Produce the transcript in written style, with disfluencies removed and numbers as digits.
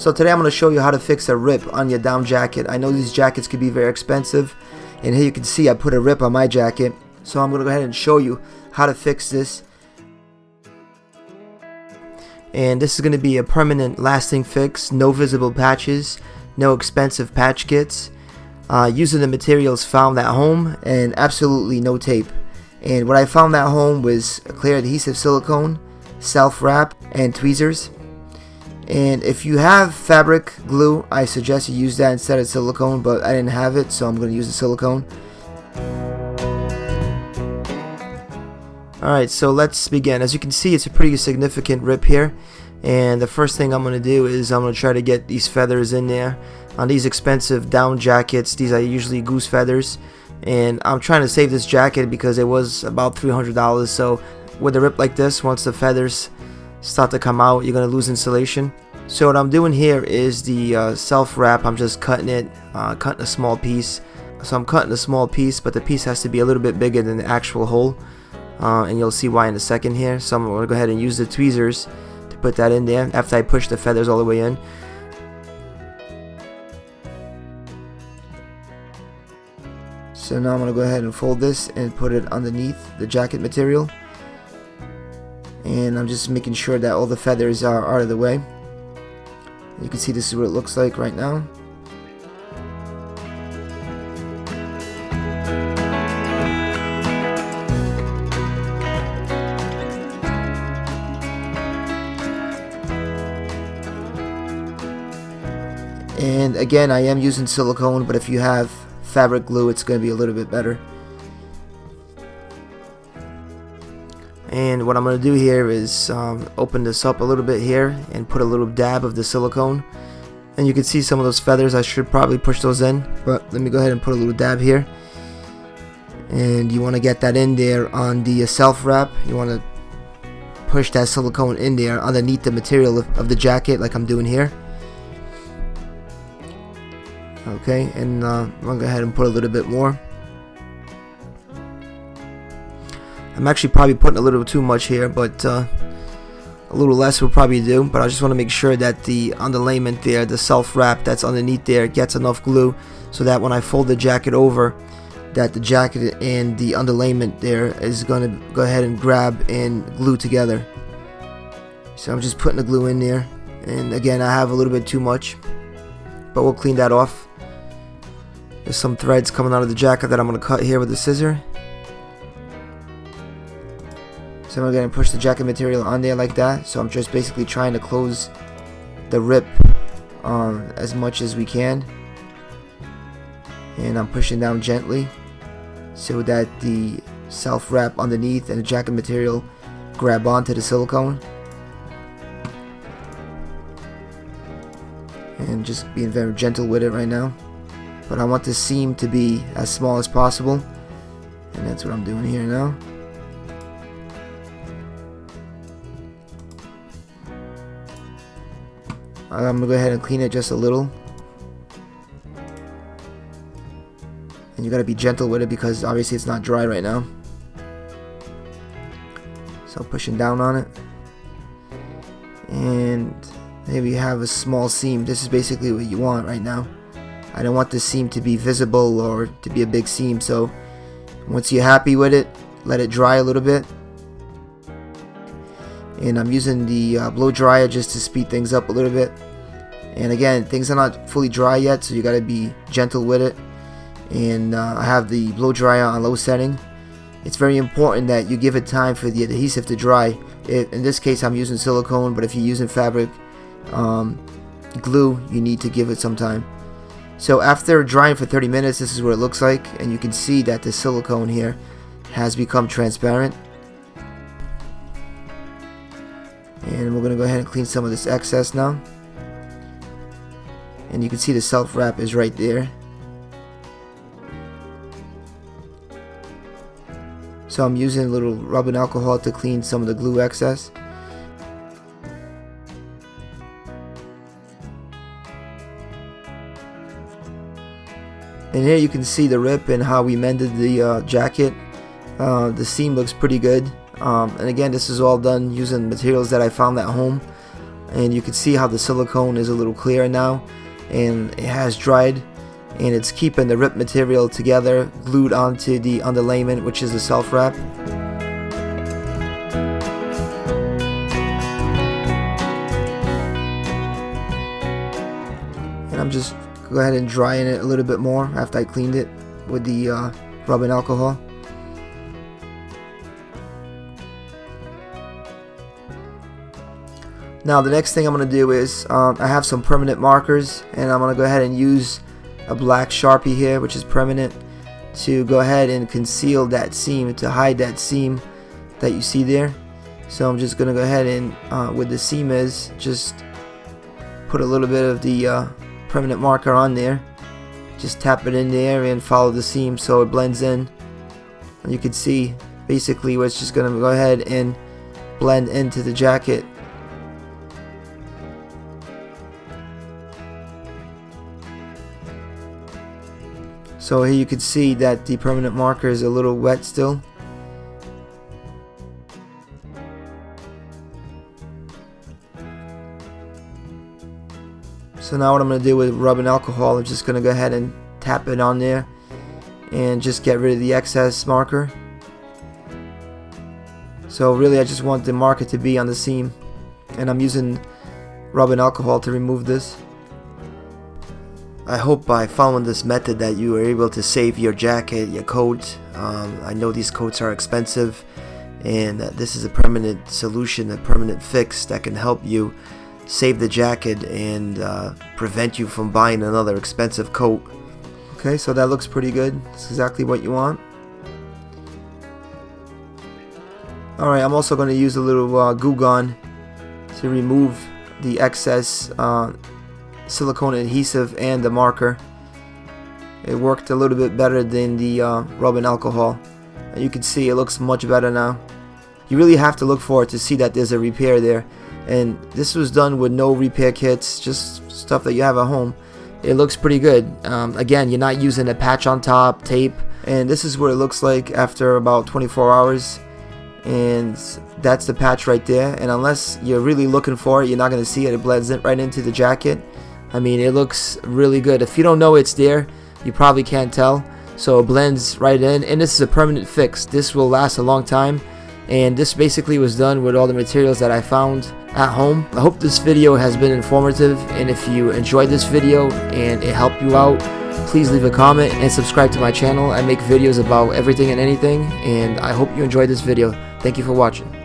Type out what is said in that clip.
So today I'm going to show you how to fix a rip on your down jacket. I know these jackets can be very expensive, and here you can see I put a rip on my jacket. So I'm going to go ahead and show you how to fix this. And this is going to be a permanent lasting fix, no visible patches, no expensive patch kits, using the materials found at home, and absolutely no tape. And what I found at home was a clear adhesive silicone, self-wrap, and tweezers. And if you have fabric glue, I suggest you use that instead of silicone, but I didn't have it, so I'm going to use the silicone. Alright, so let's begin. As you can see, it's a pretty significant rip here, and the first thing I'm going to do is I'm going to try to get these feathers in there. On these expensive down jackets, these are usually goose feathers, and I'm trying to save this jacket because it was about $300, so with a rip like this, once the feathers start to come out, you're going to lose insulation. So what I'm doing here is the self-wrap. I'm just cutting it, cutting a small piece. So I'm cutting a small piece, but the piece has to be a little bit bigger than the actual hole, and you'll see why in a second here. So I'm going to go ahead and use the tweezers to put that in there after I push the feathers all the way in. So now I'm going to go ahead and fold this and put it underneath the jacket material. And I'm just making sure that all the feathers are out of the way. You can see this is what it looks like right now. And again, I am using silicone, but if you have fabric glue, it's going to be a little bit better. And what I'm going to do here is open this up a little bit here and put a little dab of the silicone. And you can see some of those feathers. I should probably push those in, but let me go ahead and put a little dab here. And you want to get that in there on the self-wrap. You want to push that silicone in there underneath the material of the jacket like I'm doing here. Okay, and I'm going to go ahead and put a little bit more. I'm actually probably putting a little too much here, but a little less will probably do. But I just want to make sure that the underlayment there, the self-wrap that's underneath there, gets enough glue so that when I fold the jacket over, that the jacket and the underlayment there is going to go ahead and grab and glue together. So I'm just putting the glue in there, and again, I have a little bit too much, but we'll clean that off. There's some threads coming out of the jacket that I'm going to cut here with the scissor. So I'm going to push the jacket material on there like that. So I'm just basically trying to close the rip as much as we can. And I'm pushing down gently so that the self-wrap underneath and the jacket material grab onto the silicone. And just being very gentle with it right now. But I want the seam to be as small as possible. And that's what I'm doing here now. I'm going to go ahead and clean it just a little. And you got to be gentle with it because obviously it's not dry right now. So pushing down on it. And here we have a small seam. This is basically what you want right now. I don't want the seam to be visible or to be a big seam. So once you're happy with it, let it dry a little bit. And I'm using the blow dryer just to speed things up a little bit. And again, things are not fully dry yet, so you got to be gentle with it. And I have the blow dryer on low setting. It's very important that you give it time for the adhesive to dry. In this case, I'm using silicone, but if you're using fabric glue, you need to give it some time. So after drying for 30 minutes, this is what it looks like, and you can see that the silicone here has become transparent. And we're going to go ahead and clean some of this excess now. And you can see the self-wrap is right there. So I'm using a little rubbing alcohol to clean some of the glue excess. And here you can see the rip and how we mended the jacket. The seam looks pretty good. And again, this is all done using materials that I found at home. and you can see how the silicone is a little clearer now, and it has dried, and it's keeping the rip material together, glued onto the underlayment, which is the self wrap. And I'm just go ahead and drying it a little bit more after I cleaned it with the rubbing alcohol. Now the next thing I'm going to do is I have some permanent markers, and I'm going to go ahead and use a black Sharpie here, which is permanent, to go ahead and conceal that seam, to hide that seam that you see there. So I'm just going to go ahead and where the seam is, just put a little bit of the permanent marker on there. Just tap it in there and follow the seam so it blends in. And you can see basically it's just going to go ahead and blend into the jacket. So here you can see that the permanent marker is a little wet still. So now what I'm going to do with rubbing alcohol, I'm just going to go ahead and tap it on there and just get rid of the excess marker. So really I just want the marker to be on the seam, and I'm using rubbing alcohol to remove this. I hope by following this method that you are able to save your jacket, your coat. I know these coats are expensive, and this is a permanent solution, a permanent fix that can help you save the jacket and prevent you from buying another expensive coat. Okay, so that looks pretty good. It's exactly what you want. Alright, I'm also going to use a little Goo Gone to remove the excess silicone adhesive and the marker. It worked a little bit better than the rubbing alcohol. You can see it looks much better now. You really have to look for it to see that there's a repair there, and this was done with no repair kits, just stuff that you have at home. It looks pretty good. Again, you're not using a patch on top, tape, and this is what it looks like after about 24 hours, and that's the patch right there. And unless you're really looking for it, you're not going to see it. It blends it right into the jacket. I mean, it looks really good. If you don't know it's there, you probably can't tell. So it blends right in, and this is a permanent fix. This will last a long time, and this basically was done with all the materials that I found at home. I hope this video has been informative, and if you enjoyed this video and it helped you out, please leave a comment and subscribe to my channel. I make videos about everything and anything, and I hope you enjoyed this video. Thank you for watching.